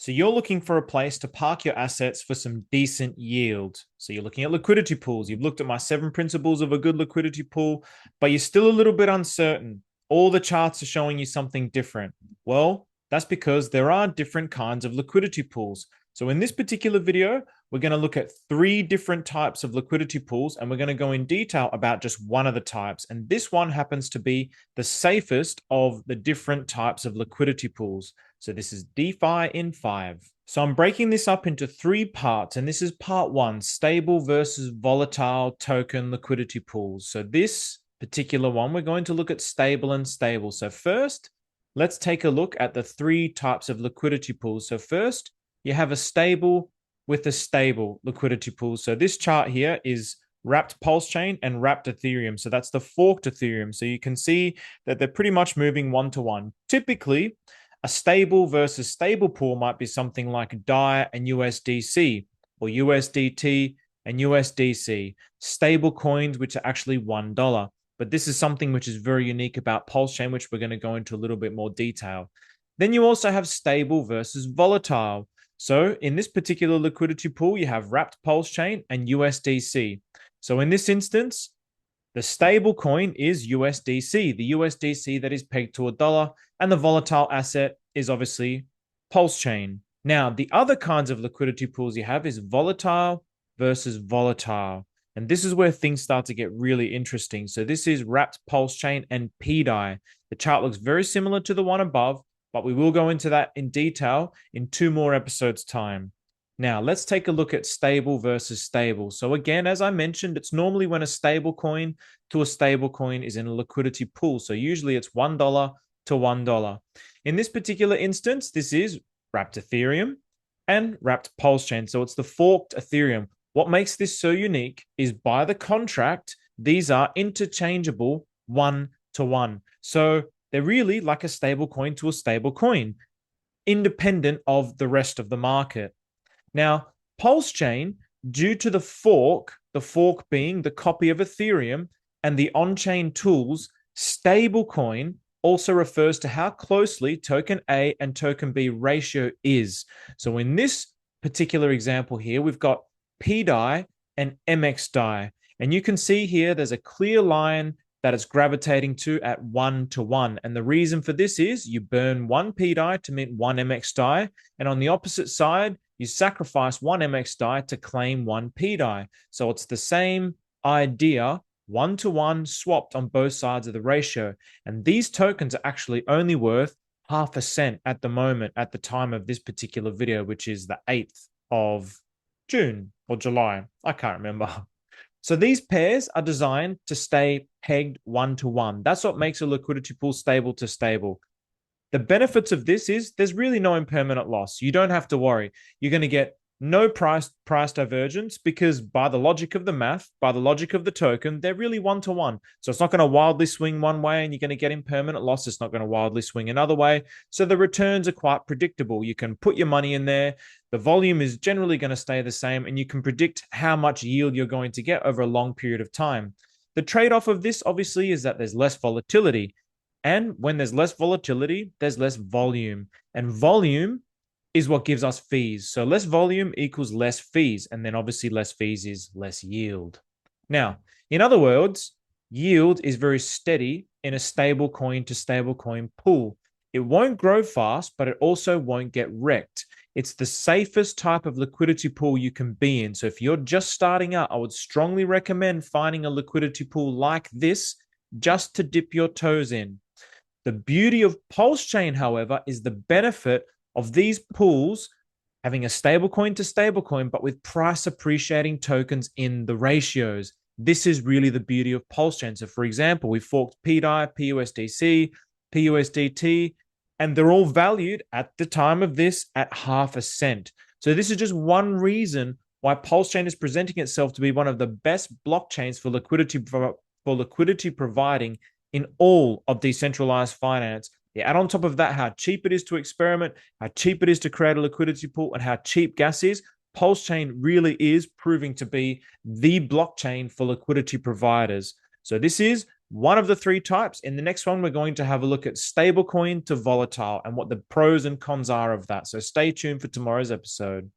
So you're looking for a place to park your assets for some decent yield. So you're looking at liquidity pools. You've looked at my 7 principles of a good liquidity pool, but you're still a little bit uncertain. All the charts are showing you something different. Well, that's because there are different kinds of liquidity pools. So in this particular video, we're going to look at 3 different types of liquidity pools, and we're going to go in detail about just one of the types. And this one happens to be the safest of the different types of liquidity pools. So this is DeFi in 5. So I'm breaking this up into 3 parts, and this is part 1, stable versus volatile token liquidity pools. So this particular one, we're going to look at stable and stable. So first, let's take a look at the 3 types of liquidity pools. So first, you have a stable with a stable liquidity pool. So this chart here is wrapped Pulsechain and wrapped Ethereum. So that's the forked Ethereum. So you can see that they're pretty much moving one-to-one. Typically, a stable versus stable pool might be something like DAI and USDC, or USDT and USDC, stable coins which are actually $1. But this is something which is very unique about Pulsechain, which we're going to go into a little bit more detail. Then you also have stable versus volatile. So in this particular liquidity pool, you have wrapped Pulsechain and USDC. So in this instance, the stable coin is USDC, the USDC that is pegged to $1, and the volatile asset is obviously Pulsechain. Now, the other kinds of liquidity pools you have is volatile versus volatile. And this is where things start to get really interesting. So this is wrapped Pulsechain and pDAI. The chart looks very similar to the one above, but we will go into that in detail in 2 more episodes' time. Now, let's take a look at stable versus stable. So again, as I mentioned, it's normally when a stable coin to a stable coin is in a liquidity pool. So usually it's $1 to $1. In this particular instance, this is wrapped Ethereum and wrapped Pulsechain. So it's the forked Ethereum. What makes this so unique is by the contract, these are interchangeable 1-to-1. So they're really like a stable coin to a stable coin, independent of the rest of the market. Now, Pulsechain, due to the fork being the copy of Ethereum and the on-chain tools, stablecoin also refers to how closely token A and token B ratio is. So in this particular example here, we've got pDAI and MXDAI. And you can see here there's a clear line that it's gravitating to at 1-to-1. And the reason for this is you burn 1 pDAI to mint 1 MXDAI. And on the opposite side, you sacrifice 1 MXDAI to claim 1 pDAI. So it's the same idea, 1-to-1 swapped on both sides of the ratio. And these tokens are actually only worth half a cent at the moment, at the time of this particular video, which is the 8th of June or July. I can't remember. So these pairs are designed to stay pegged 1-to-1. That's what makes a liquidity pool stable to stable. The benefits of this is there's really no impermanent loss. You don't have to worry. You're going to get no price divergence because by the logic of the math, by the logic of the token, they're really 1-to-1. So it's not going to wildly swing one way and you're going to get impermanent loss. It's not going to wildly swing another way. So the returns are quite predictable. You can put your money in there. The volume is generally going to stay the same and you can predict how much yield you're going to get over a long period of time. The trade-off of this obviously is that there's less volatility. And when there's less volatility, there's less volume. And volume is what gives us fees. So less volume equals less fees. And then obviously less fees is less yield. Now, in other words, yield is very steady in a stable coin to stable coin pool. It won't grow fast, but it also won't get wrecked. It's the safest type of liquidity pool you can be in. So if you're just starting out, I would strongly recommend finding a liquidity pool like this just to dip your toes in. The beauty of Pulsechain, however, is the benefit of these pools having a stablecoin to stablecoin, but with price appreciating tokens in the ratios. This is really the beauty of Pulsechain. So for example, we forked pDAI, PUSDC, PUSDT, and they're all valued at the time of this at half a cent. So this is just one reason why Pulsechain is presenting itself to be one of the best blockchains for liquidity providing in all of decentralized finance. You add on top of that how cheap it is to experiment, how cheap it is to create a liquidity pool, and how cheap gas is. Pulsechain really is proving to be the blockchain for liquidity providers. So this is one of the three types. In the next one, we're going to have a look at stablecoin to volatile and what the pros and cons are of that. So stay tuned for tomorrow's episode.